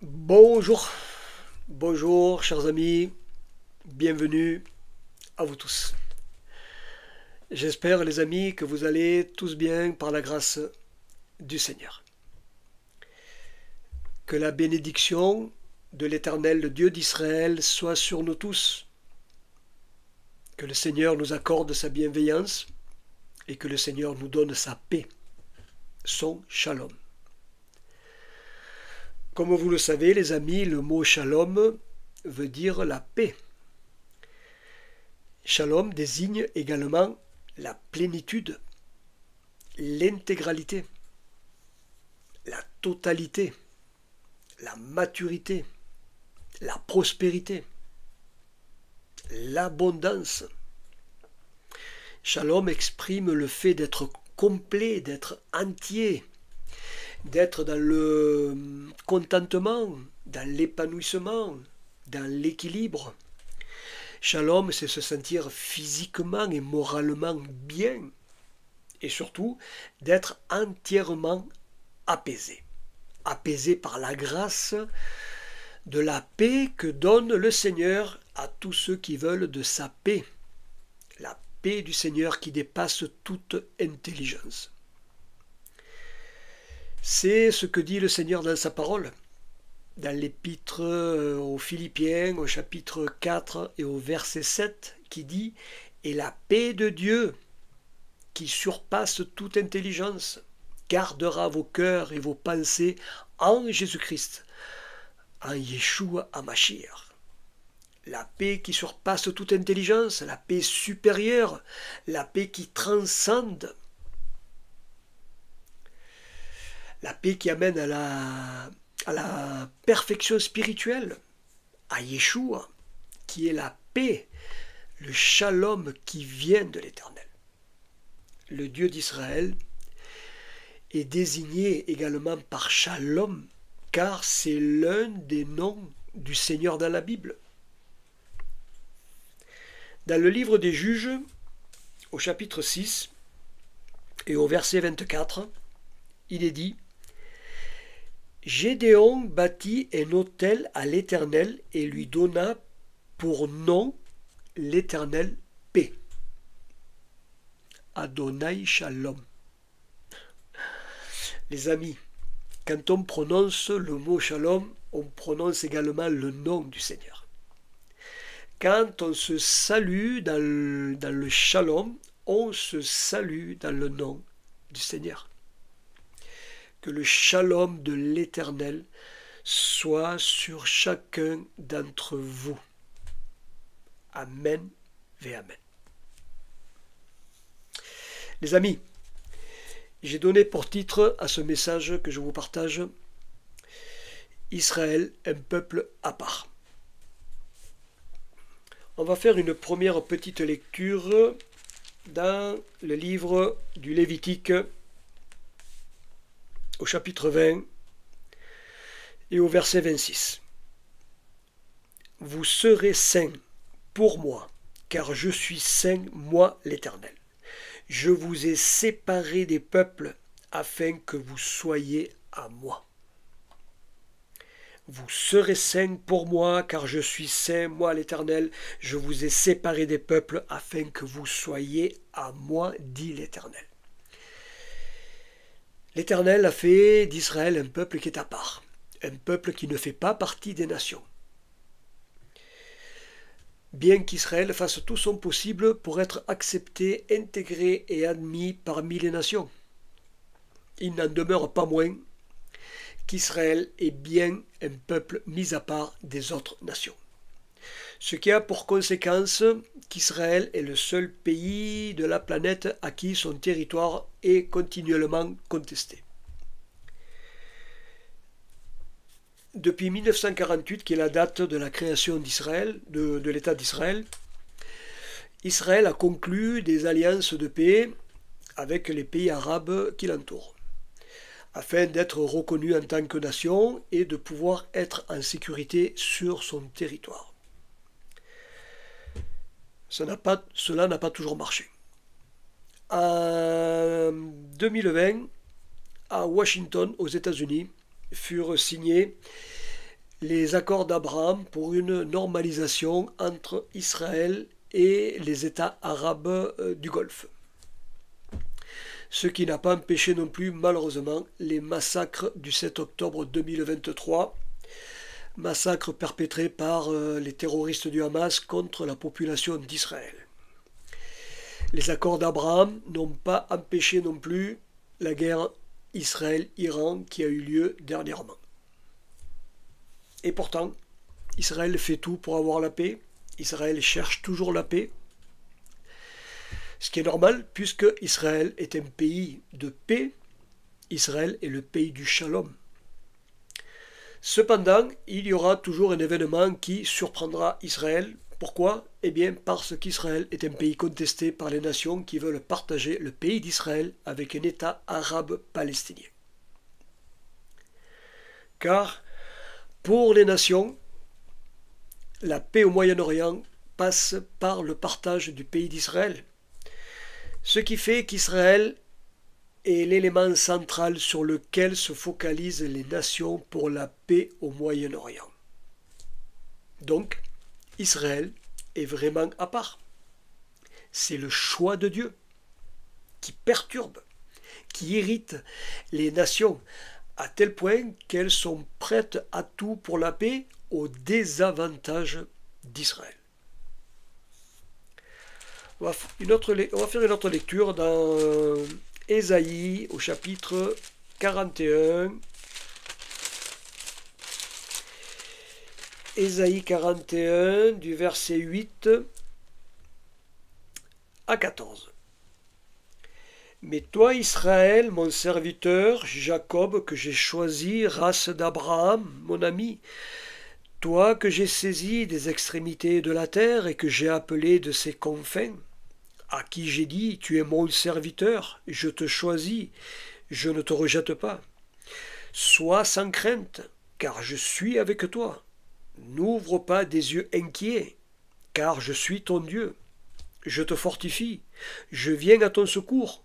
Bonjour, bonjour chers amis, bienvenue à vous tous. J'espère les amis que vous allez tous bien par la grâce du Seigneur. Que la bénédiction de l'Éternel, le Dieu d'Israël, soit sur nous tous. Que le Seigneur nous accorde sa bienveillance et que le Seigneur nous donne sa paix, son shalom. Comme vous le savez les amis, le mot shalom veut dire la paix. Shalom désigne également la plénitude, l'intégralité, la totalité, la maturité, la prospérité, l'abondance. Shalom exprime le fait d'être complet, d'être entier, d'être dans le contentement, dans l'épanouissement, dans l'équilibre. Shalom, c'est se sentir physiquement et moralement bien, et surtout d'être entièrement apaisé. Apaisé par la grâce de la paix que donne le Seigneur à tous ceux qui veulent de sa paix. La paix du Seigneur qui dépasse toute intelligence. C'est ce que dit le Seigneur dans sa parole, dans l'épître aux Philippiens, au chapitre 4 et au verset 7, qui dit « Et la paix de Dieu, qui surpasse toute intelligence, gardera vos cœurs et vos pensées en Jésus-Christ, en Yeshua HaMashiach. » La paix qui surpasse toute intelligence, la paix supérieure, la paix qui transcende, la paix qui amène à la perfection spirituelle, à Yeshua, qui est la paix, le shalom qui vient de l'Éternel. Le Dieu d'Israël est désigné également par Shalom, car c'est l'un des noms du Seigneur dans la Bible. Dans le livre des Juges, au chapitre 6 et au verset 24, il est dit « Gédéon bâtit un autel à l'Éternel et lui donna pour nom l'Éternel paix. Adonai Shalom. » Les amis, quand on prononce le mot Shalom, on prononce également le nom du Seigneur. Quand on se salue dans le Shalom, on se salue dans le nom du Seigneur. Que le Shalom de l'Éternel soit sur chacun d'entre vous. Amen et Amen. Les amis, j'ai donné pour titre à ce message que je vous partage « Israël, un peuple à part ». On va faire une première petite lecture dans le livre du Lévitique au chapitre 20 et au verset 26. « Vous serez saints pour moi, car je suis saint, moi l'Éternel. Je vous ai séparés des peuples afin que vous soyez à moi. Vous serez saints pour moi, car je suis saint, moi l'Éternel. Je vous ai séparés des peuples afin que vous soyez à moi, dit l'Éternel. » L'Éternel a fait d'Israël un peuple qui est à part, un peuple qui ne fait pas partie des nations. Bien qu'Israël fasse tout son possible pour être accepté, intégré et admis parmi les nations, il n'en demeure pas moins qu'Israël est bien un peuple mis à part des autres nations. Ce qui a pour conséquence qu'Israël est le seul pays de la planète à qui son territoire est continuellement contesté. Depuis 1948, qui est la date de la création d'Israël, de l'État d'Israël, Israël a conclu des alliances de paix avec les pays arabes qui l'entourent, afin d'être reconnu en tant que nation et de pouvoir être en sécurité sur son territoire. Cela n'a pas toujours marché. En 2020, à Washington, aux États-Unis, furent signés les accords d'Abraham pour une normalisation entre Israël et les États arabes du Golfe. Ce qui n'a pas empêché non plus, malheureusement, les massacres du 7 octobre 2023, massacres perpétrés par les terroristes du Hamas contre la population d'Israël. Les accords d'Abraham n'ont pas empêché non plus la guerre Israël-Iran qui a eu lieu dernièrement. Et pourtant, Israël fait tout pour avoir la paix. Israël cherche toujours la paix. Ce qui est normal, puisque Israël est un pays de paix. Israël est le pays du shalom. Cependant, il y aura toujours un événement qui surprendra Israël. Pourquoi? Eh bien, parce qu'Israël est un pays contesté par les nations qui veulent partager le pays d'Israël avec un État arabe palestinien. Car, pour les nations, la paix au Moyen-Orient passe par le partage du pays d'Israël. Ce qui fait qu'Israël est l'élément central sur lequel se focalisent les nations pour la paix au Moyen-Orient. Donc, Israël est vraiment à part. C'est le choix de Dieu qui perturbe, qui irrite les nations à tel point qu'elles sont prêtes à tout pour la paix au désavantage d'Israël. On va faire une autre lecture dans Ésaïe au chapitre 41. Ésaïe 41 du verset 8 à 14. Mais toi, Israël, mon serviteur, Jacob, que j'ai choisi, race d'Abraham, mon ami, toi que j'ai saisi des extrémités de la terre et que j'ai appelé de ses confins, à qui j'ai dit, tu es mon serviteur, je te choisis, je ne te rejette pas. Sois sans crainte, car je suis avec toi. N'ouvre pas des yeux inquiets, car je suis ton Dieu. Je te fortifie, je viens à ton secours,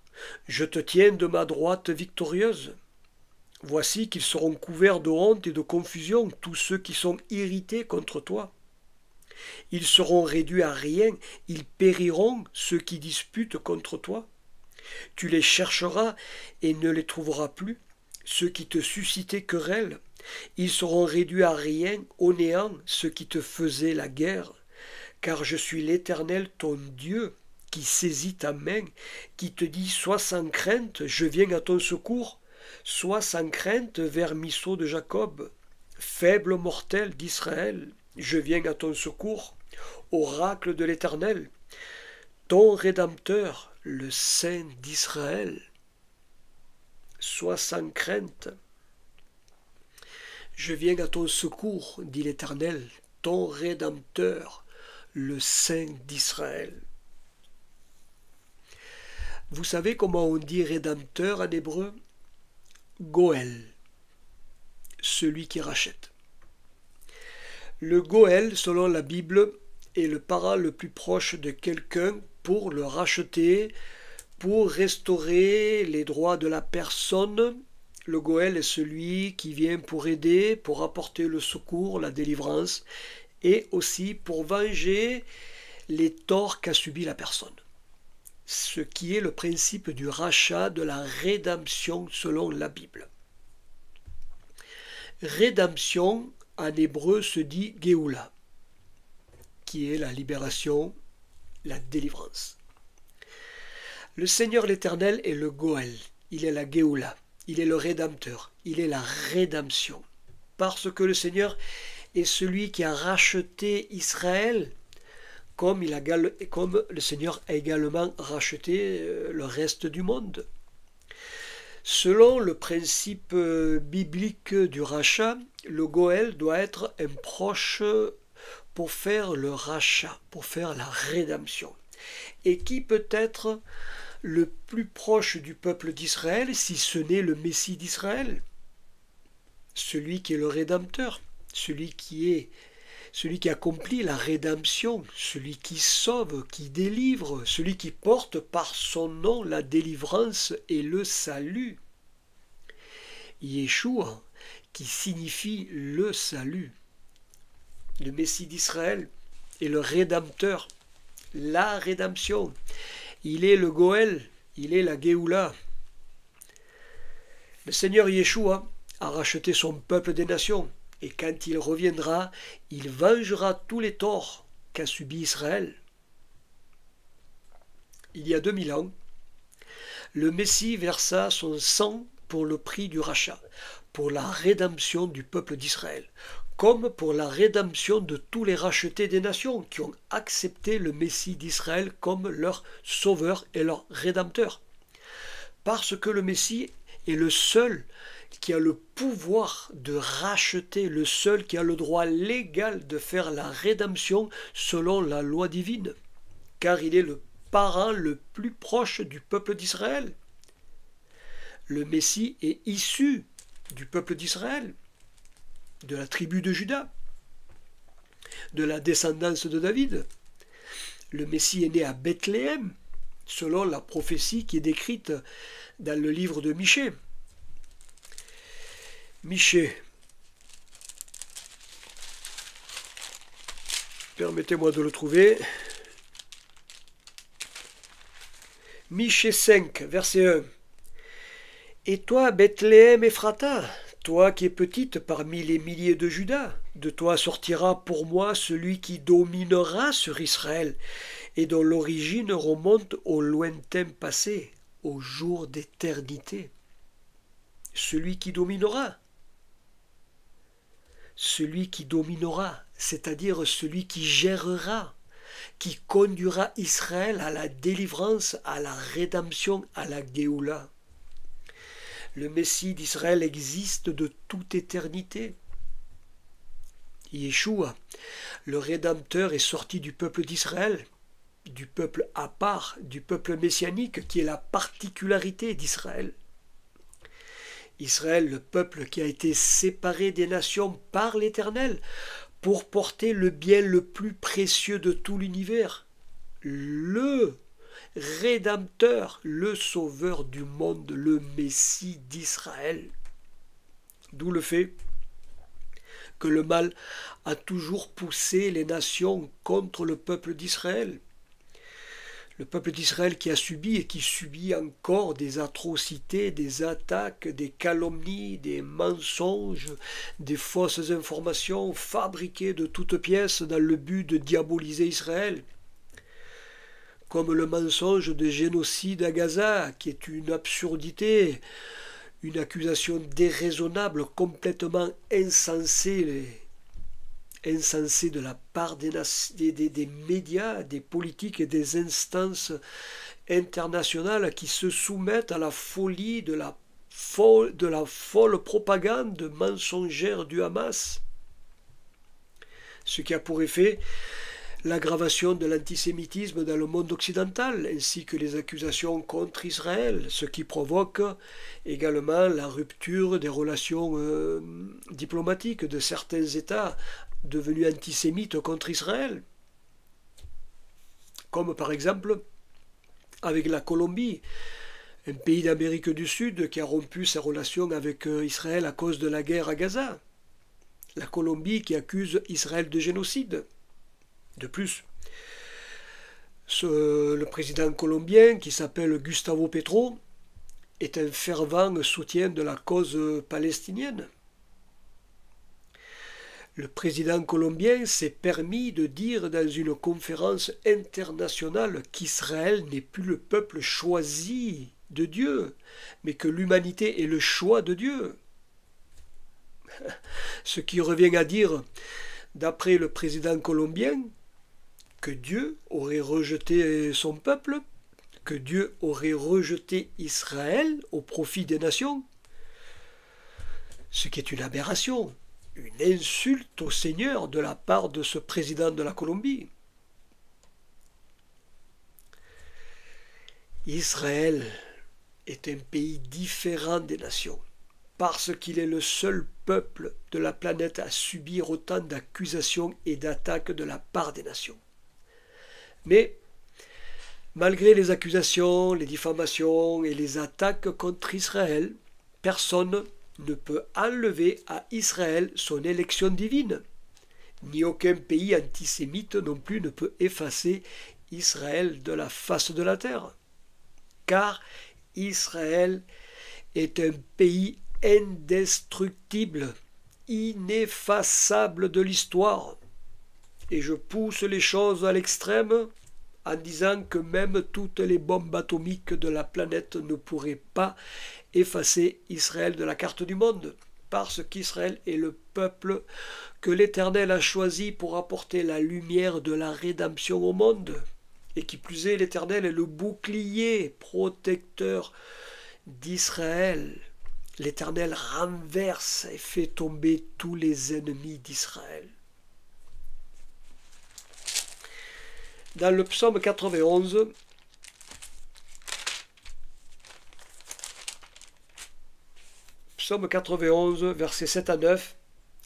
je te tiens de ma droite victorieuse. Voici qu'ils seront couverts de honte et de confusion, tous ceux qui sont irrités contre toi. Ils seront réduits à rien, ils périront, ceux qui disputent contre toi. Tu les chercheras et ne les trouveras plus, ceux qui te suscitaient querelle. Ils seront réduits à rien, au néant, ceux qui te faisaient la guerre. Car je suis l'Éternel, ton Dieu, qui saisit ta main, qui te dit, sois sans crainte, je viens à ton secours. Sois sans crainte, vermisseau de Jacob, faible mortel d'Israël, je viens à ton secours, oracle de l'Éternel, ton Rédempteur, le Saint d'Israël. Sois sans crainte, je viens à ton secours, dit l'Éternel, ton Rédempteur, le Saint d'Israël. Vous savez comment on dit Rédempteur en hébreu? Goël, celui qui rachète. Le Goël, selon la Bible, est le parent le plus proche de quelqu'un pour le racheter, pour restaurer les droits de la personne. Le Goël est celui qui vient pour aider, pour apporter le secours, la délivrance, et aussi pour venger les torts qu'a subi la personne. Ce qui est le principe du rachat, de la rédemption selon la Bible. Rédemption, en hébreu, se dit Géoula, qui est la libération, la délivrance. Le Seigneur l'Éternel est le Goël, il est la Géoula, il est le Rédempteur, il est la rédemption. Parce que le Seigneur est celui qui a racheté Israël, comme le Seigneur a également racheté le reste du monde. Selon le principe biblique du rachat, le Goël doit être un proche pour faire le rachat, pour faire la rédemption. Et qui peut être le plus proche du peuple d'Israël si ce n'est le Messie d'Israël? Celui qui est le Rédempteur, celui qui accomplit la rédemption, celui qui sauve, qui délivre, celui qui porte par son nom la délivrance et le salut. Yeshua, qui signifie le salut, le Messie d'Israël, est le Rédempteur, la rédemption. Il est le Goël, il est la Géoula. Le Seigneur Yeshua a racheté son peuple des nations, et quand il reviendra, il vengera tous les torts qu'a subi Israël. Il y a 2000 ans, le Messie versa son sang pour le prix du rachat, pour la rédemption du peuple d'Israël, comme pour la rédemption de tous les rachetés des nations qui ont accepté le Messie d'Israël comme leur sauveur et leur rédempteur. Parce que le Messie est le seul qui a le pouvoir de racheter, le seul qui a le droit légal de faire la rédemption selon la loi divine, car il est le parent le plus proche du peuple d'Israël. Le Messie est issu du peuple d'Israël, de la tribu de Juda, de la descendance de David. Le Messie est né à Bethléem, selon la prophétie qui est décrite dans le livre de Michée. Michée. Permettez-moi de le trouver. Michée 5, verset 1. Et toi, Bethléem Ephrata, toi qui es petite parmi les milliers de Juda, de toi sortira pour moi celui qui dominera sur Israël, et dont l'origine remonte au lointain passé, au jour d'éternité. Celui qui dominera. Celui qui dominera, c'est-à-dire celui qui gérera, qui conduira Israël à la délivrance, à la rédemption, à la Géoula. Le Messie d'Israël existe de toute éternité. Yeshua, le Rédempteur, est sorti du peuple d'Israël, du peuple à part, du peuple messianique qui est la particularité d'Israël. Israël, le peuple qui a été séparé des nations par l'Éternel pour porter le bien le plus précieux de tout l'univers, le Rédempteur, le Sauveur du monde, le Messie d'Israël. D'où le fait que le mal a toujours poussé les nations contre le peuple d'Israël. Le peuple d'Israël qui a subi et qui subit encore des atrocités, des attaques, des calomnies, des mensonges, des fausses informations fabriquées de toutes pièces dans le but de diaboliser Israël. Comme le mensonge de génocide à Gaza, qui est une absurdité, une accusation déraisonnable, complètement insensée de la part des médias, des politiques et des instances internationales qui se soumettent à la folie de la folle propagande mensongère du Hamas. Ce qui a pour effet l'aggravation de l'antisémitisme dans le monde occidental, ainsi que les accusations contre Israël, ce qui provoque également la rupture des relations diplomatiques de certains États devenus antisémites contre Israël, comme par exemple avec la Colombie, un pays d'Amérique du Sud qui a rompu ses relations avec Israël à cause de la guerre à Gaza. La Colombie qui accuse Israël de génocide. De plus, le président colombien, qui s'appelle Gustavo Petro, est un fervent soutien de la cause palestinienne. Le président colombien s'est permis de dire dans une conférence internationale qu'Israël n'est plus le peuple choisi de Dieu, mais que l'humanité est le choix de Dieu. Ce qui revient à dire, d'après le président colombien, que Dieu aurait rejeté son peuple, que Dieu aurait rejeté Israël au profit des nations, ce qui est une aberration, une insulte au Seigneur de la part de ce président de la Colombie. Israël est un pays différent des nations, parce qu'il est le seul peuple de la planète à subir autant d'accusations et d'attaques de la part des nations. Mais, malgré les accusations, les diffamations et les attaques contre Israël, personne ne peut enlever à Israël son élection divine ni aucun pays antisémite non plus ne peut effacer Israël de la face de la terre. Car Israël est un pays indestructible, ineffaçable de l'histoire. Et je pousse les choses à l'extrême en disant que même toutes les bombes atomiques de la planète ne pourraient pas effacer Israël de la carte du monde, parce qu'Israël est le peuple que l'Éternel a choisi pour apporter la lumière de la rédemption au monde. Et qui plus est, l'Éternel est le bouclier protecteur d'Israël. L'Éternel renverse et fait tomber tous les ennemis d'Israël. Dans le psaume 91, versets 7 à 9,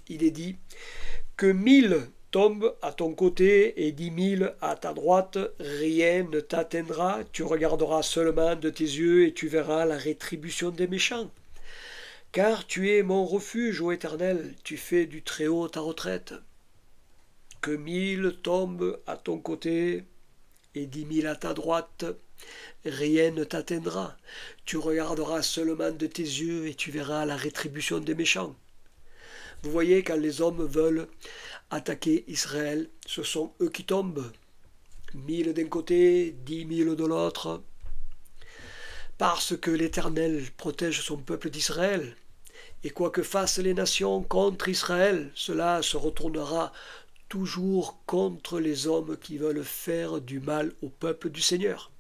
il est dit « Que 1000 tombent à ton côté et 10 000 à ta droite, rien ne t'atteindra, tu regarderas seulement de tes yeux et tu verras la rétribution des méchants. Car tu es mon refuge, ô Éternel, tu fais du Très-Haut ta retraite. Que 1000 tombent à ton côté et 10 000 à ta droite, rien ne t'atteindra. Tu regarderas seulement de tes yeux et tu verras la rétribution des méchants. » Vous voyez, quand les hommes veulent attaquer Israël, ce sont eux qui tombent. 1000 d'un côté, 10 000 de l'autre. Parce que l'Éternel protège son peuple d'Israël. Et quoi que fassent les nations contre Israël, cela se retournera toujours contre les hommes qui veulent faire du mal au peuple du Seigneur.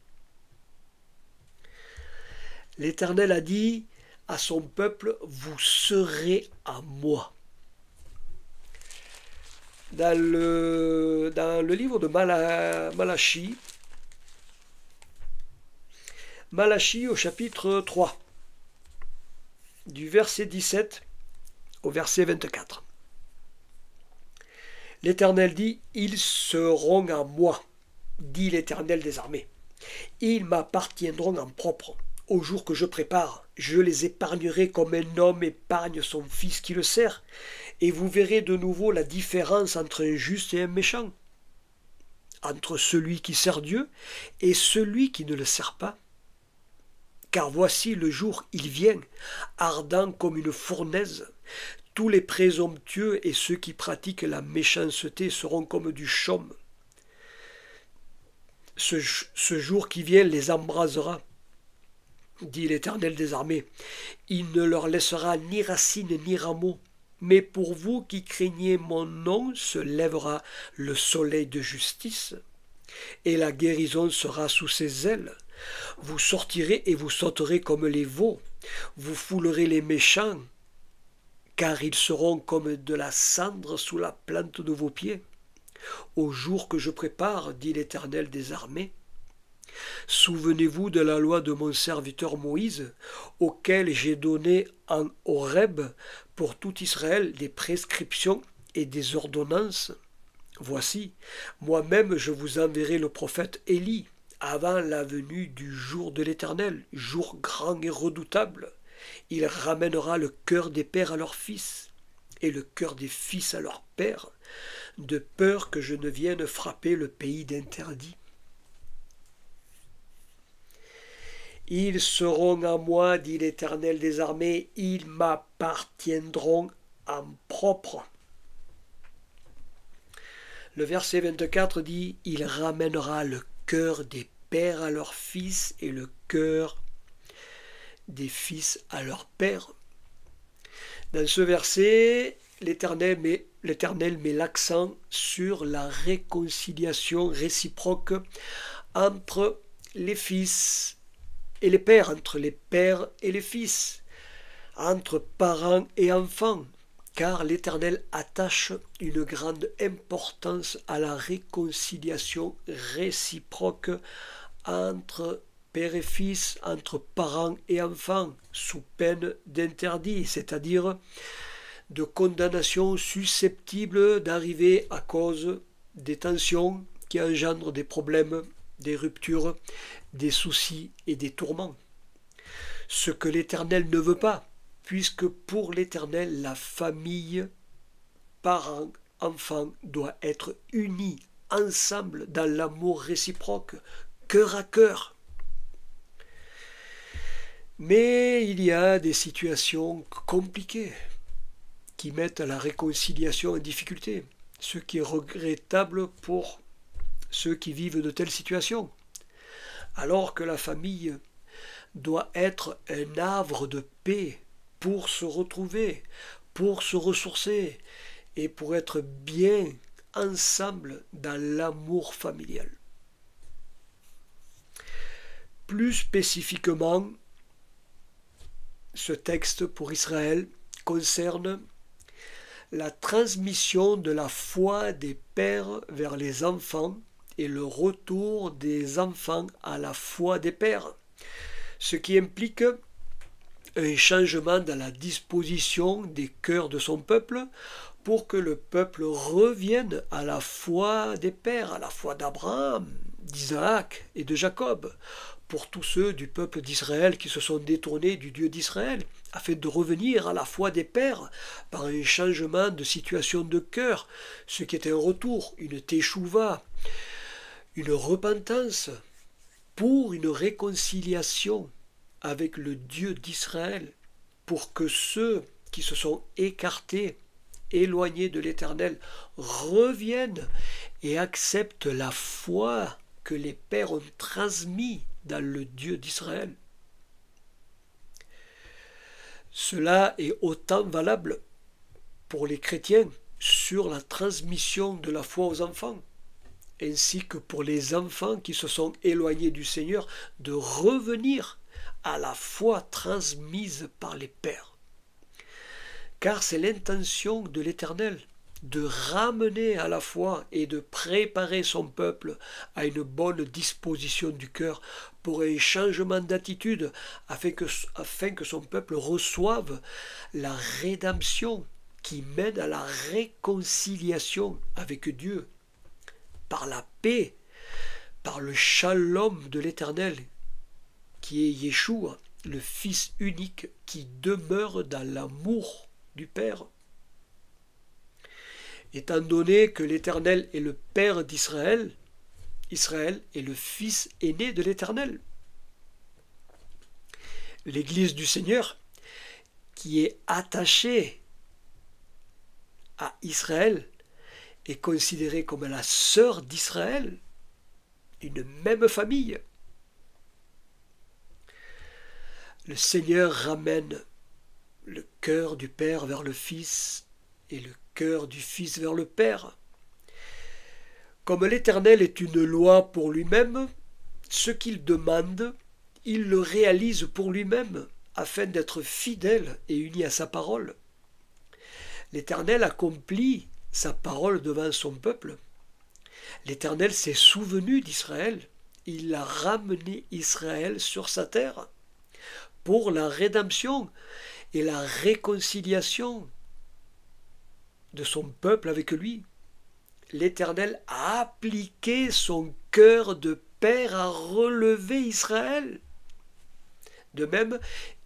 L'Éternel a dit à son peuple, vous serez à moi. Dans le livre de Malachie, au chapitre 3, du verset 17 au verset 24. L'Éternel dit, ils seront à moi, dit l'Éternel des armées. Ils m'appartiendront en propre. Au jour que je prépare, je les épargnerai comme un homme épargne son fils qui le sert, et vous verrez de nouveau la différence entre un juste et un méchant, entre celui qui sert Dieu et celui qui ne le sert pas. Car voici le jour, il vient, ardent comme une fournaise. Tous les présomptueux et ceux qui pratiquent la méchanceté seront comme du chaume. Ce jour qui vient les embrasera, dit l'Éternel des armées. Il ne leur laissera ni racines ni rameaux. Mais pour vous qui craignez mon nom, se lèvera le soleil de justice, et la guérison sera sous ses ailes. Vous sortirez et vous sauterez comme les veaux. Vous foulerez les méchants, car ils seront comme de la cendre sous la plante de vos pieds. Au jour que je prépare, dit l'Éternel des armées. Souvenez-vous de la loi de mon serviteur Moïse, auquel j'ai donné en Horeb pour tout Israël des prescriptions et des ordonnances. Voici, moi-même je vous enverrai le prophète Élie, avant la venue du jour de l'Éternel, jour grand et redoutable. Il ramènera le cœur des pères à leurs fils, et le cœur des fils à leurs pères, de peur que je ne vienne frapper le pays d'interdit. Ils seront à moi, dit l'Éternel des armées, ils m'appartiendront en propre. Le verset 24 dit, il ramènera le cœur des pères à leurs fils et le cœur des fils à leurs pères. Dans ce verset, l'Éternel met l'accent sur la réconciliation réciproque entre les fils et les pères, entre les pères et les fils, entre parents et enfants, car l'Éternel attache une grande importance à la réconciliation réciproque entre père et fils, entre parents et enfants, sous peine d'interdit, c'est-à-dire de condamnation susceptible d'arriver à cause des tensions qui engendrent des problèmes, des ruptures, des soucis et des tourments. Ce que l'Éternel ne veut pas, puisque pour l'Éternel, la famille, parents, enfant doit être uni ensemble dans l'amour réciproque, cœur à cœur. Mais il y a des situations compliquées qui mettent la réconciliation en difficulté, ce qui est regrettable pour ceux qui vivent de telles situations. Alors que la famille doit être un havre de paix pour se retrouver, pour se ressourcer et pour être bien ensemble dans l'amour familial. Plus spécifiquement, ce texte pour Israël concerne la transmission de la foi des pères vers les enfants et le retour des enfants à la foi des pères, ce qui implique un changement dans la disposition des cœurs de son peuple pour que le peuple revienne à la foi des pères, à la foi d'Abraham, d'Isaac et de Jacob, pour tous ceux du peuple d'Israël qui se sont détournés du Dieu d'Israël, afin de revenir à la foi des pères par un changement de situation de cœur, ce qui est un retour, une teshuva, une repentance pour une réconciliation avec le Dieu d'Israël, pour que ceux qui se sont écartés, éloignés de l'Éternel, reviennent et acceptent la foi que les pères ont transmise dans le Dieu d'Israël. Cela est autant valable pour les chrétiens sur la transmission de la foi aux enfants, ainsi que pour les enfants qui se sont éloignés du Seigneur, de revenir à la foi transmise par les pères. Car c'est l'intention de l'Éternel de ramener à la foi et de préparer son peuple à une bonne disposition du cœur pour un changement d'attitude afin que son peuple reçoive la rédemption qui mène à la réconciliation avec Dieu par la paix, par le shalom de l'Éternel qui est Yeshua, le Fils unique qui demeure dans l'amour du Père. Étant donné que l'Éternel est le Père d'Israël, Israël est le fils aîné de l'Éternel. L'Église du Seigneur, qui est attachée à Israël, est considérée comme la sœur d'Israël, une même famille. Le Seigneur ramène le cœur du Père vers le Fils et le cœur du Fils vers le Père. Comme l'Éternel est une loi pour lui-même, ce qu'il demande, il le réalise pour lui-même, afin d'être fidèle et uni à sa parole. L'Éternel accomplit sa parole devant son peuple. L'Éternel s'est souvenu d'Israël. Il a ramené Israël sur sa terre pour la rédemption et la réconciliation de son peuple avec lui. L'Éternel a appliqué son cœur de père à relever Israël. De même,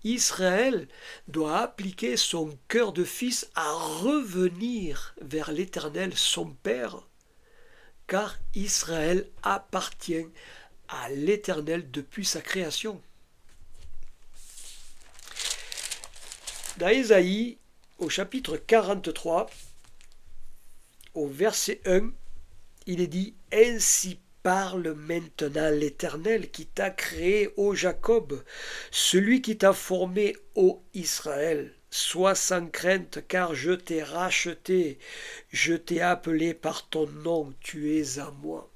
Israël doit appliquer son cœur de fils à revenir vers l'Éternel, son Père, car Israël appartient à l'Éternel depuis sa création. Dans Ésaïe, au chapitre 43, au verset 1, il est dit « Ainsi parle maintenant l'Éternel qui t'a créé, ô Jacob, celui qui t'a formé, ô Israël. Sois sans crainte, car je t'ai racheté, je t'ai appelé par ton nom, tu es à moi. »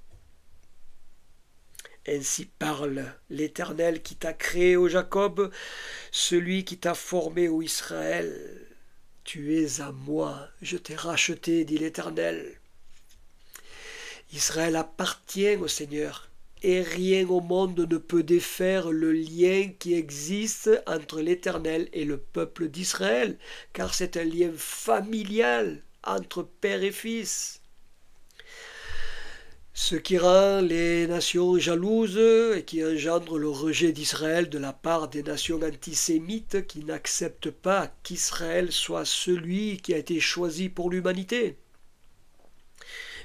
Ainsi parle l'Éternel qui t'a créé, ô Jacob, celui qui t'a formé, ô Israël. Tu es à moi, je t'ai racheté, dit l'Éternel. Israël appartient au Seigneur, et rien au monde ne peut défaire le lien qui existe entre l'Éternel et le peuple d'Israël, car c'est un lien familial entre père et fils. Ce qui rend les nations jalouses et qui engendre le rejet d'Israël de la part des nations antisémites qui n'acceptent pas qu'Israël soit celui qui a été choisi pour l'humanité.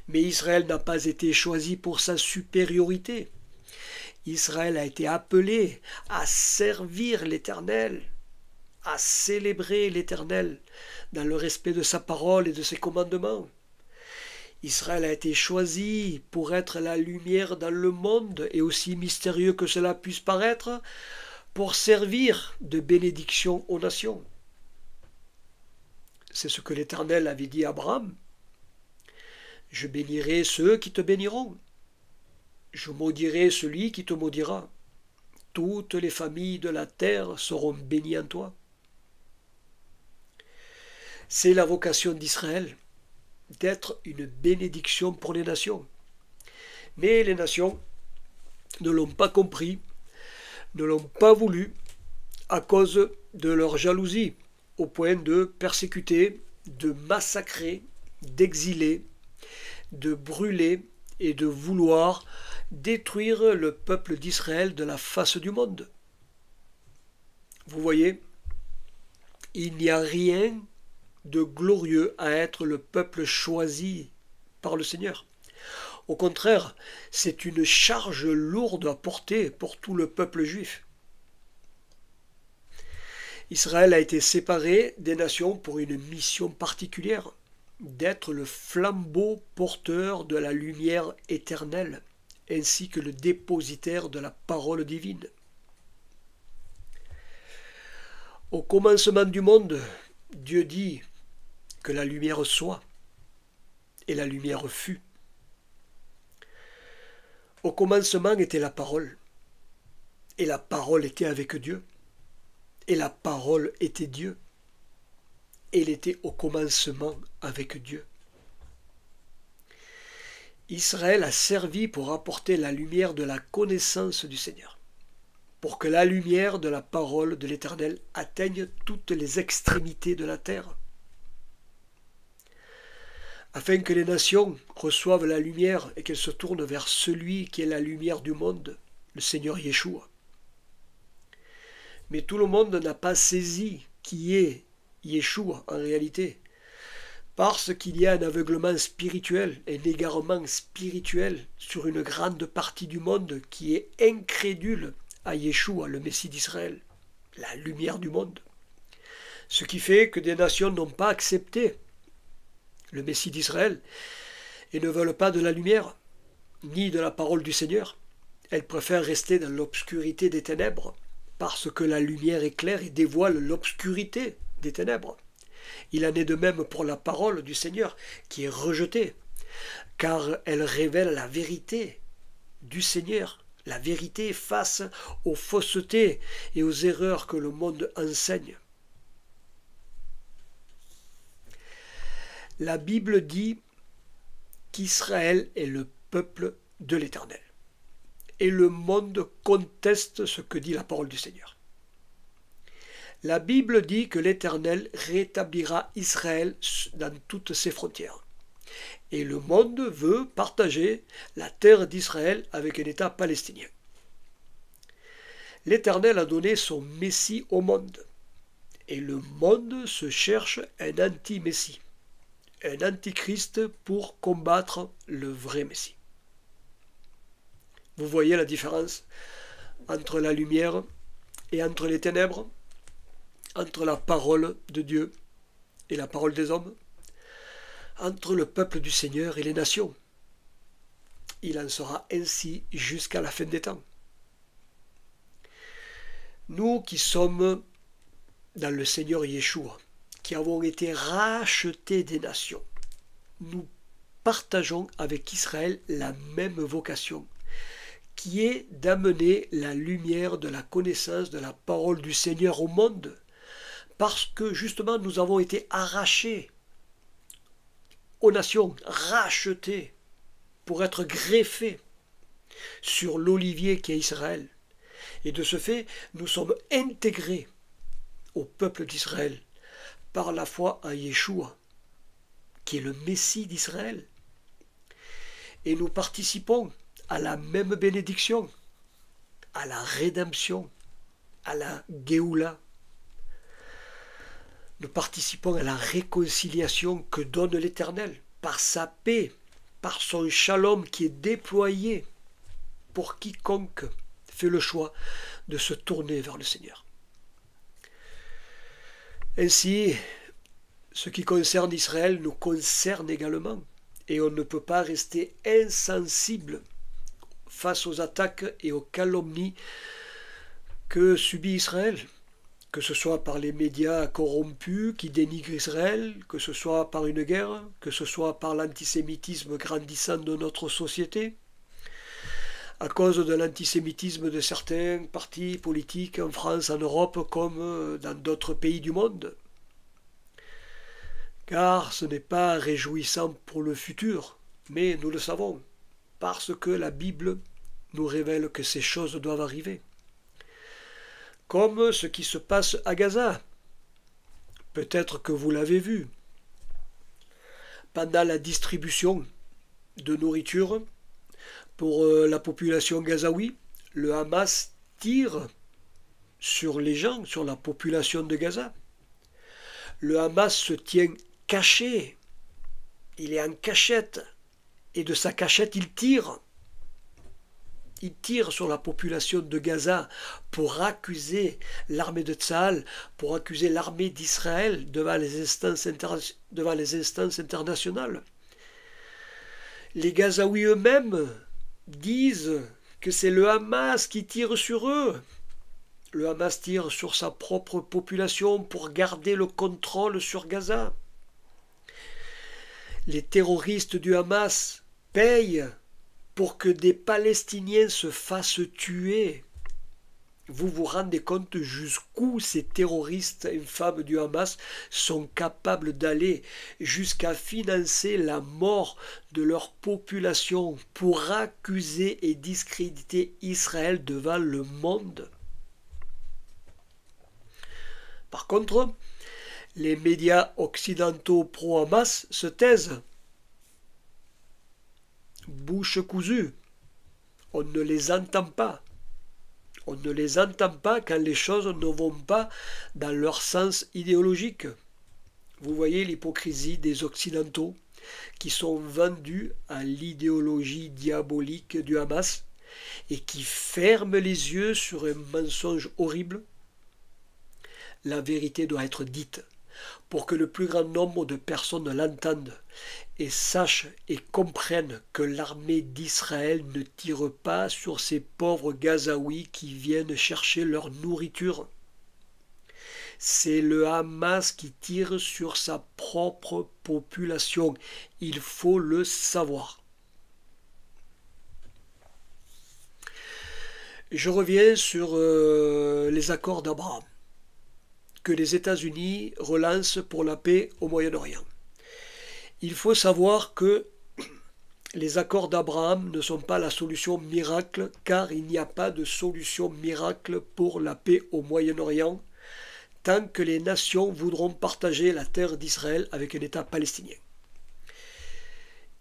Mais Israël n'a pas été choisi pour sa supériorité. Israël a été appelé à servir l'Éternel, à célébrer l'Éternel dans le respect de sa parole et de ses commandements. Israël a été choisi pour être la lumière dans le monde, et aussi mystérieux que cela puisse paraître, pour servir de bénédiction aux nations. C'est ce que l'Éternel avait dit à Abraham. Je bénirai ceux qui te béniront. Je maudirai celui qui te maudira. Toutes les familles de la terre seront bénies en toi. C'est la vocation d'Israël, d'être une bénédiction pour les nations. Mais les nations ne l'ont pas compris, ne l'ont pas voulu, à cause de leur jalousie, au point de persécuter, de massacrer, d'exiler, de brûler et de vouloir détruire le peuple d'Israël de la face du monde. Vous voyez, il n'y a rien de glorieux à être le peuple choisi par le Seigneur. Au contraire, c'est une charge lourde à porter pour tout le peuple juif. Israël a été séparé des nations pour une mission particulière, d'être le flambeau porteur de la lumière éternelle, ainsi que le dépositaire de la parole divine. Au commencement du monde, Dieu dit que la lumière soit, et la lumière fut. Au commencement était la parole, et la parole était avec Dieu, et la parole était Dieu, et il était au commencement avec Dieu. Israël a servi pour apporter la lumière de la connaissance du Seigneur, pour que la lumière de la parole de l'Éternel atteigne toutes les extrémités de la terre, afin que les nations reçoivent la lumière et qu'elles se tournent vers celui qui est la lumière du monde, le Seigneur Yeshua. Mais tout le monde n'a pas saisi qui est Yeshua en réalité, parce qu'il y a un aveuglement spirituel, un égarement spirituel sur une grande partie du monde qui est incrédule à Yeshua, le Messie d'Israël, la lumière du monde. Ce qui fait que des nations n'ont pas accepté le Messie d'Israël et ne veulent pas de la lumière, ni de la parole du Seigneur. Elles préfèrent rester dans l'obscurité des ténèbres, parce que la lumière éclaire et dévoile l'obscurité des ténèbres. Il en est de même pour la parole du Seigneur, qui est rejetée, car elle révèle la vérité du Seigneur, la vérité face aux faussetés et aux erreurs que le monde enseigne. La Bible dit qu'Israël est le peuple de l'Éternel. Et le monde conteste ce que dit la parole du Seigneur. La Bible dit que l'Éternel rétablira Israël dans toutes ses frontières. Et le monde veut partager la terre d'Israël avec un État palestinien. L'Éternel a donné son Messie au monde. Et le monde se cherche un anti-Messie, un antichrist pour combattre le vrai Messie. Vous voyez la différence entre la lumière et entre les ténèbres, entre la parole de Dieu et la parole des hommes, entre le peuple du Seigneur et les nations. Il en sera ainsi jusqu'à la fin des temps. Nous qui sommes dans le Seigneur Yeshua, qui avons été rachetés des nations, nous partageons avec Israël la même vocation, qui est d'amener la lumière de la connaissance de la parole du Seigneur au monde, parce que justement nous avons été arrachés aux nations, rachetés pour être greffés sur l'olivier qui est Israël. Et de ce fait, nous sommes intégrés au peuple d'Israël par la foi en Yeshua, qui est le Messie d'Israël. Et nous participons à la même bénédiction, à la rédemption, à la Géoula. Nous participons à la réconciliation que donne l'Éternel par sa paix, par son shalom qui est déployé pour quiconque fait le choix de se tourner vers le Seigneur. Ainsi, ce qui concerne Israël nous concerne également, et on ne peut pas rester insensible face aux attaques et aux calomnies que subit Israël, que ce soit par les médias corrompus qui dénigrent Israël, que ce soit par une guerre, que ce soit par l'antisémitisme grandissant de notre société, à cause de l'antisémitisme de certains partis politiques en France, en Europe, comme dans d'autres pays du monde. Car ce n'est pas réjouissant pour le futur, mais nous le savons, parce que la Bible nous révèle que ces choses doivent arriver. Comme ce qui se passe à Gaza. Peut-être que vous l'avez vu. Pendant la distribution de nourriture pour la population gazaoui, le Hamas tire sur les gens, sur la population de Gaza. Le Hamas se tient caché. Il est en cachette. Et de sa cachette, il tire. Il tire sur la population de Gaza pour accuser l'armée de Tsahal, pour accuser l'armée d'Israël devant les instances internationales. Les Gazaouis eux-mêmes disent que c'est le Hamas qui tire sur eux. Le Hamas tire sur sa propre population pour garder le contrôle sur Gaza. Les terroristes du Hamas payent pour que des Palestiniens se fassent tuer. Vous vous rendez compte jusqu'où ces terroristes infâmes du Hamas sont capables d'aller jusqu'à financer la mort de leur population pour accuser et discréditer Israël devant le monde. Par contre, les médias occidentaux pro-Hamas se taisent. Bouche cousue. On ne les entend pas. On ne les entend pas quand les choses ne vont pas dans leur sens idéologique. Vous voyez l'hypocrisie des Occidentaux qui sont vendus à l'idéologie diabolique du Hamas et qui ferment les yeux sur un mensonge horrible. La vérité doit être dite pour que le plus grand nombre de personnes l'entendent et sachent et comprennent que l'armée d'Israël ne tire pas sur ces pauvres Gazaouis qui viennent chercher leur nourriture. C'est le Hamas qui tire sur sa propre population. Il faut le savoir. Je reviens sur les accords d'Abraham que les États-Unis relancent pour la paix au Moyen-Orient. Il faut savoir que les accords d'Abraham ne sont pas la solution miracle, car il n'y a pas de solution miracle pour la paix au Moyen-Orient, tant que les nations voudront partager la terre d'Israël avec un État palestinien.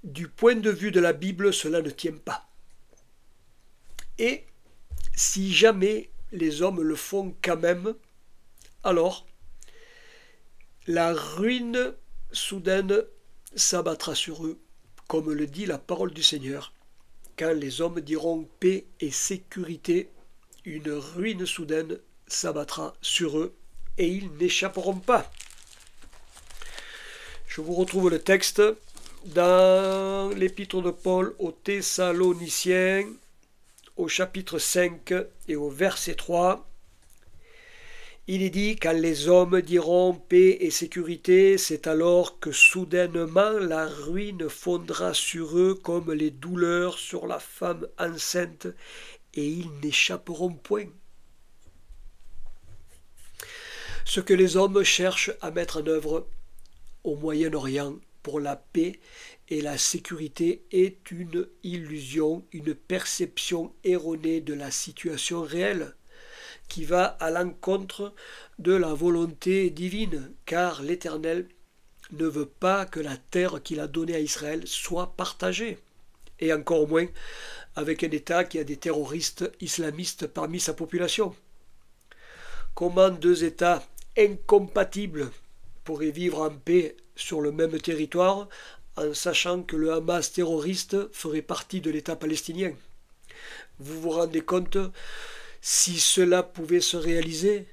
Du point de vue de la Bible, cela ne tient pas. Et si jamais les hommes le font quand même, alors la ruine soudaine s'abattra sur eux, comme le dit la parole du Seigneur. Quand les hommes diront paix et sécurité, une ruine soudaine s'abattra sur eux et ils n'échapperont pas. Je vous retrouve le texte dans l'épître de Paul aux Thessaloniciens, au chapitre 5 et au verset 3. Il est dit, quand les hommes diront paix et sécurité, c'est alors que soudainement la ruine fondra sur eux comme les douleurs sur la femme enceinte, et ils n'échapperont point. Ce que les hommes cherchent à mettre en œuvre au Moyen-Orient pour la paix et la sécurité est une illusion, une perception erronée de la situation réelle, qui va à l'encontre de la volonté divine, car l'Éternel ne veut pas que la terre qu'il a donnée à Israël soit partagée, et encore moins avec un État qui a des terroristes islamistes parmi sa population. Comment deux États incompatibles pourraient vivre en paix sur le même territoire en sachant que le Hamas terroriste ferait partie de l'État palestinien. Vous vous rendez compte, si cela pouvait se réaliser,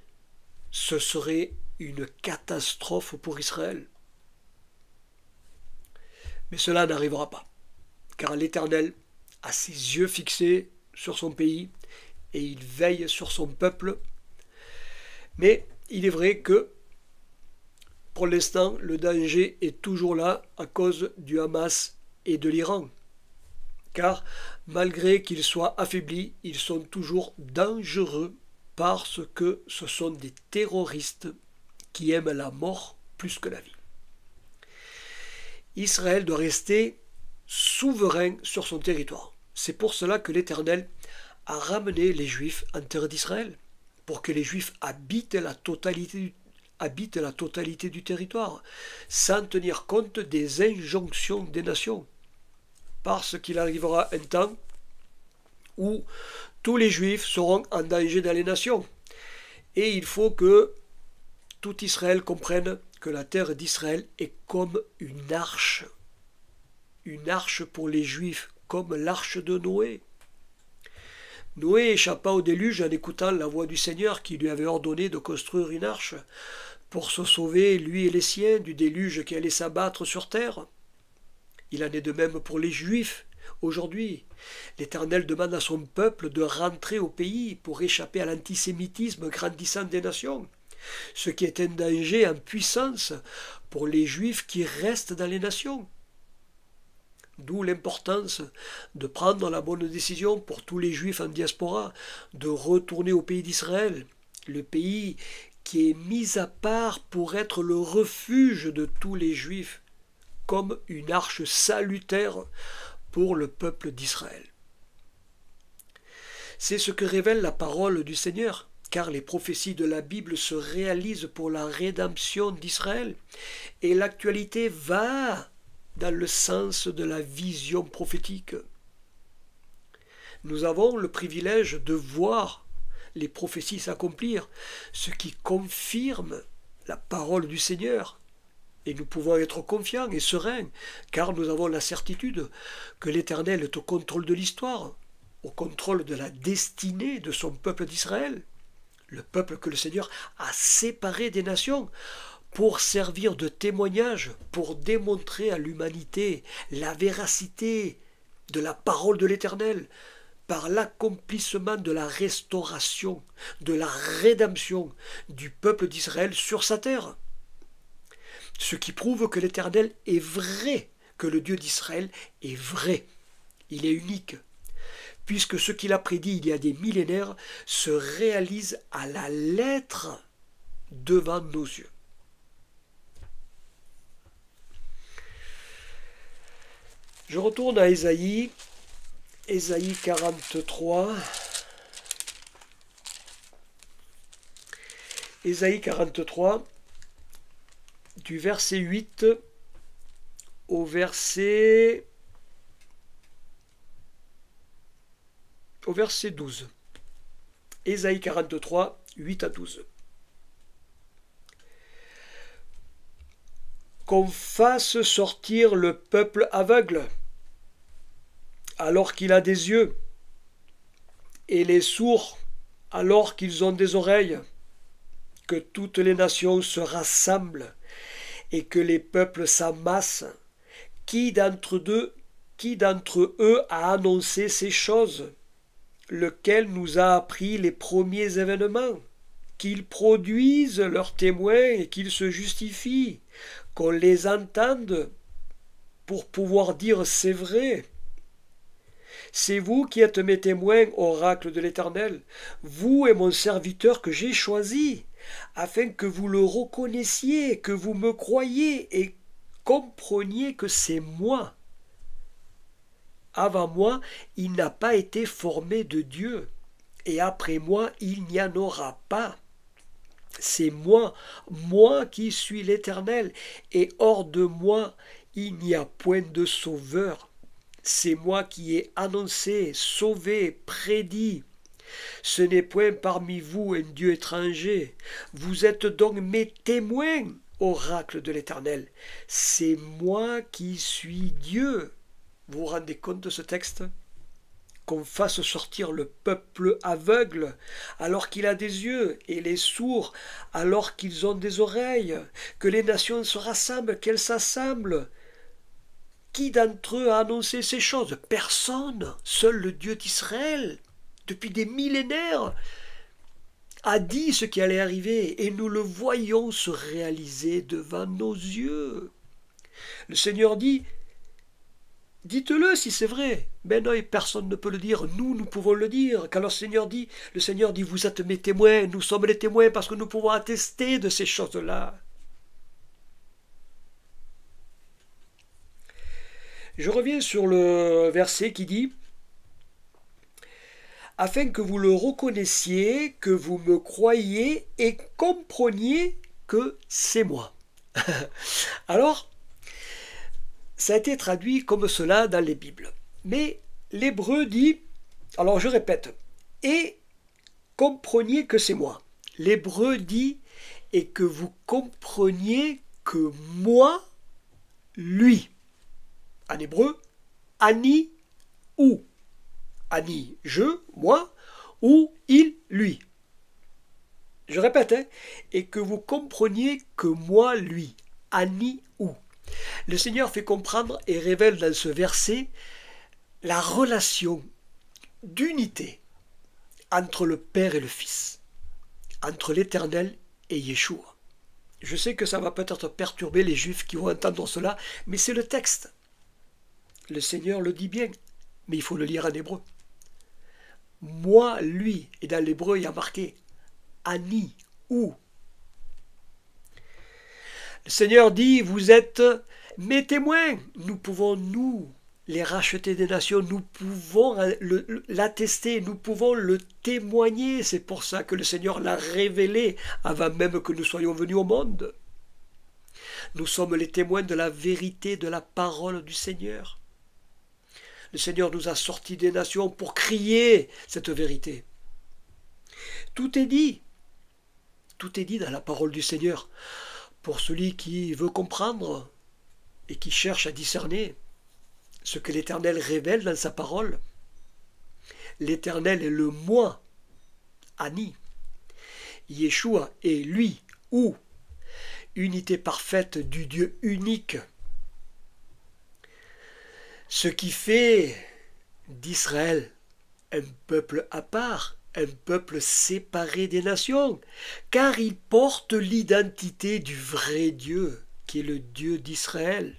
ce serait une catastrophe pour Israël. Mais cela n'arrivera pas, car l'Éternel a ses yeux fixés sur son pays et il veille sur son peuple. Mais il est vrai que pour l'instant, le danger est toujours là à cause du Hamas et de l'Iran. Car malgré qu'ils soient affaiblis, ils sont toujours dangereux parce que ce sont des terroristes qui aiment la mort plus que la vie. Israël doit rester souverain sur son territoire. C'est pour cela que l'Éternel a ramené les Juifs en terre d'Israël, pour que les Juifs habitent la totalité du territoire, sans tenir compte des injonctions des nations. Parce qu'il arrivera un temps où tous les Juifs seront en danger dans les nations. Et il faut que tout Israël comprenne que la terre d'Israël est comme une arche pour les Juifs, comme l'arche de Noé. Noé échappa au déluge en écoutant la voix du Seigneur qui lui avait ordonné de construire une arche pour se sauver, lui et les siens, du déluge qui allait s'abattre sur terre. Il en est de même pour les Juifs aujourd'hui. L'Éternel demande à son peuple de rentrer au pays pour échapper à l'antisémitisme grandissant des nations, ce qui est un danger en puissance pour les Juifs qui restent dans les nations. D'où l'importance de prendre la bonne décision pour tous les Juifs en diaspora, de retourner au pays d'Israël, le pays qui est mis à part pour être le refuge de tous les Juifs, comme une arche salutaire pour le peuple d'Israël. C'est ce que révèle la parole du Seigneur, car les prophéties de la Bible se réalisent pour la rédemption d'Israël, et l'actualité va dans le sens de la vision prophétique. Nous avons le privilège de voir les prophéties s'accomplir, ce qui confirme la parole du Seigneur. Et nous pouvons être confiants et sereins, car nous avons la certitude que l'Éternel est au contrôle de l'histoire, au contrôle de la destinée de son peuple d'Israël, le peuple que le Seigneur a séparé des nations, pour servir de témoignage, pour démontrer à l'humanité la véracité de la parole de l'Éternel, par l'accomplissement de la restauration, de la rédemption du peuple d'Israël sur sa terre. Ce qui prouve que l'Éternel est vrai, que le Dieu d'Israël est vrai. Il est unique, puisque ce qu'il a prédit il y a des millénaires se réalise à la lettre devant nos yeux. Je retourne à Ésaïe 43. Ésaïe 43, du verset 8 au verset 12. Ésaïe 43, 8 à 12. Qu'on fasse sortir le peuple aveugle, alors qu'il a des yeux, et les sourds, alors qu'ils ont des oreilles, que toutes les nations se rassemblent, et que les peuples s'amassent. Qui d'entre eux a annoncé ces choses? Lequel nous a appris les premiers événements? Qu'ils produisent leurs témoins et qu'ils se justifient, qu'on les entende pour pouvoir dire c'est vrai. C'est vous qui êtes mes témoins, oracle de l'Éternel, vous et mon serviteur que j'ai choisi, afin que vous le reconnaissiez, que vous me croyiez et compreniez que c'est moi. Avant moi, il n'a pas été formé de Dieu, et après moi, il n'y en aura pas. C'est moi, moi qui suis l'Éternel, et hors de moi, il n'y a point de sauveur. C'est moi qui ai annoncé, sauvé, prédit. Ce n'est point parmi vous un Dieu étranger. Vous êtes donc mes témoins, oracle de l'Éternel. C'est moi qui suis Dieu. Vous vous rendez compte de ce texte? Qu'on fasse sortir le peuple aveugle alors qu'il a des yeux, et les sourds alors qu'ils ont des oreilles, que les nations se rassemblent, qu'elles s'assemblent. Qui d'entre eux a annoncé ces choses? Personne. Seul le Dieu d'Israël, depuis des millénaires, a dit ce qui allait arriver, et nous le voyons se réaliser devant nos yeux. Le Seigneur dit: dites-le si c'est vrai. Ben non, et personne ne peut le dire. Nous pouvons le dire. Quand le Seigneur dit, vous êtes mes témoins, nous sommes les témoins parce que nous pouvons attester de ces choses-là. Je reviens sur le verset qui dit: afin que vous le reconnaissiez, que vous me croyiez et compreniez que c'est moi. Alors, ça a été traduit comme cela dans les Bibles. Mais l'hébreu dit, alors je répète, et compreniez que c'est moi. L'hébreu dit, et que vous compreniez que moi, lui. En hébreu, ani ou. Ani, je, moi, ou il, lui. Je répète, et que vous compreniez que moi, lui. Ani ou. Le Seigneur fait comprendre et révèle dans ce verset la relation d'unité entre le Père et le Fils, entre l'Éternel et Yeshua. Je sais que ça va peut-être perturber les Juifs qui vont entendre cela, mais c'est le texte. Le Seigneur le dit bien, mais il faut le lire en hébreu. Moi, lui, et dans l'hébreu il y a marqué Ani ou. Le Seigneur dit, vous êtes mes témoins. Nous pouvons, nous, les racheter des nations, nous pouvons l'attester, nous pouvons le témoigner. C'est pour ça que le Seigneur l'a révélé avant même que nous soyons venus au monde. Nous sommes les témoins de la vérité de la parole du Seigneur. Le Seigneur nous a sortis des nations pour crier cette vérité. Tout est dit. Tout est dit dans la parole du Seigneur. Pour celui qui veut comprendre et qui cherche à discerner ce que l'Éternel révèle dans sa parole. L'Éternel est le moi, Ani. Yeshua est lui, ou. Unité parfaite du Dieu unique. Ce qui fait d'Israël un peuple à part, un peuple séparé des nations, car il porte l'identité du vrai Dieu, qui est le Dieu d'Israël.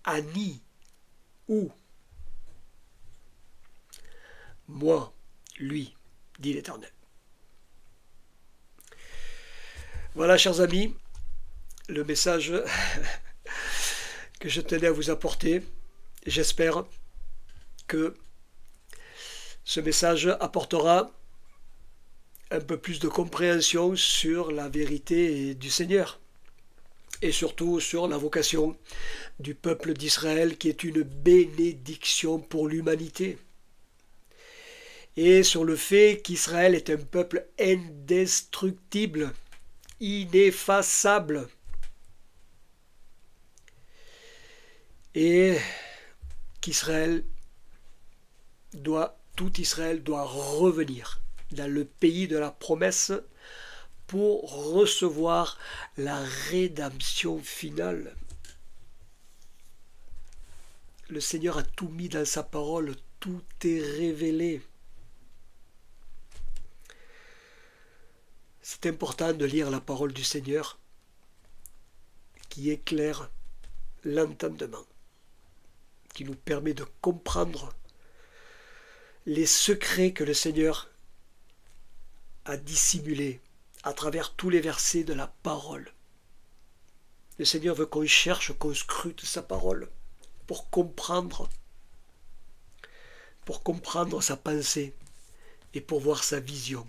Ani, ou. Moi, lui, dit l'Éternel. Voilà, chers amis, le message que je tenais à vous apporter. J'espère que ce message apportera un peu plus de compréhension sur la vérité du Seigneur et surtout sur la vocation du peuple d'Israël qui est une bénédiction pour l'humanité et sur le fait qu'Israël est un peuple indestructible, ineffaçable et qu'Israël tout Israël doit revenir dans le pays de la promesse pour recevoir la rédemption finale. Le Seigneur a tout mis dans sa parole, tout est révélé. C'est important de lire la parole du Seigneur qui éclaire l'entendement, qui nous permet de comprendre les secrets que le Seigneur a dissimulés à travers tous les versets de la parole. Le Seigneur veut qu'on cherche, qu'on scrute sa parole pour comprendre sa pensée et pour voir sa vision.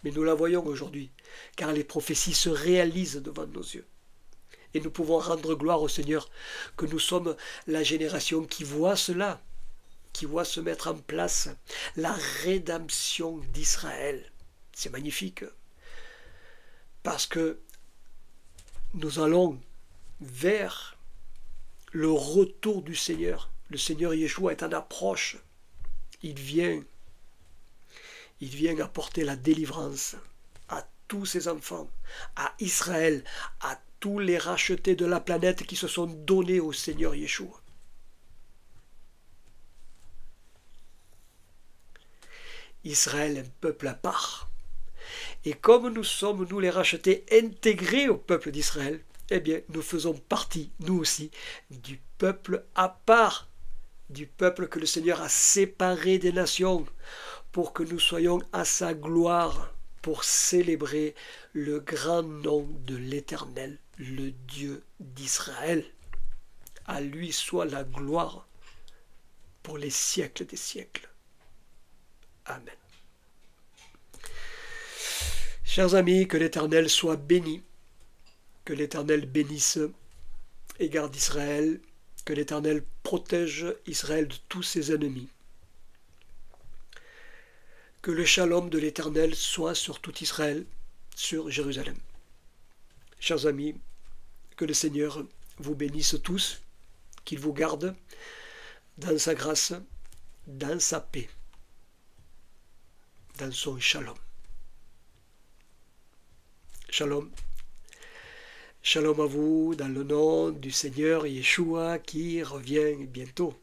Mais nous la voyons aujourd'hui, car les prophéties se réalisent devant nos yeux. Et nous pouvons rendre gloire au Seigneur que nous sommes la génération qui voit cela, qui voit se mettre en place la rédemption d'Israël. C'est magnifique, parce que nous allons vers le retour du Seigneur. Le Seigneur Yeshua est en approche. Il vient apporter la délivrance à tous ses enfants, à Israël, à tous les rachetés de la planète qui se sont donnés au Seigneur Yeshua. Israël est un peuple à part. Et comme nous sommes, nous les rachetés, intégrés au peuple d'Israël, eh bien, nous faisons partie, nous aussi, du peuple à part, du peuple que le Seigneur a séparé des nations, pour que nous soyons à sa gloire, pour célébrer le grand nom de l'Éternel, le Dieu d'Israël. À lui soit la gloire pour les siècles des siècles. Amen. Chers amis, que l'Éternel soit béni, que l'Éternel bénisse et garde Israël, que l'Éternel protège Israël de tous ses ennemis. Que le shalom de l'Éternel soit sur tout Israël, sur Jérusalem. Chers amis, que le Seigneur vous bénisse tous, qu'il vous garde dans sa grâce, dans sa paix, dans son shalom. Shalom. Shalom à vous dans le nom du Seigneur Yeshua qui revient bientôt.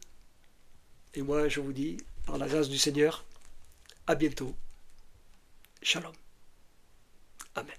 Et moi je vous dis, par la grâce du Seigneur, à bientôt. Shalom. Amen.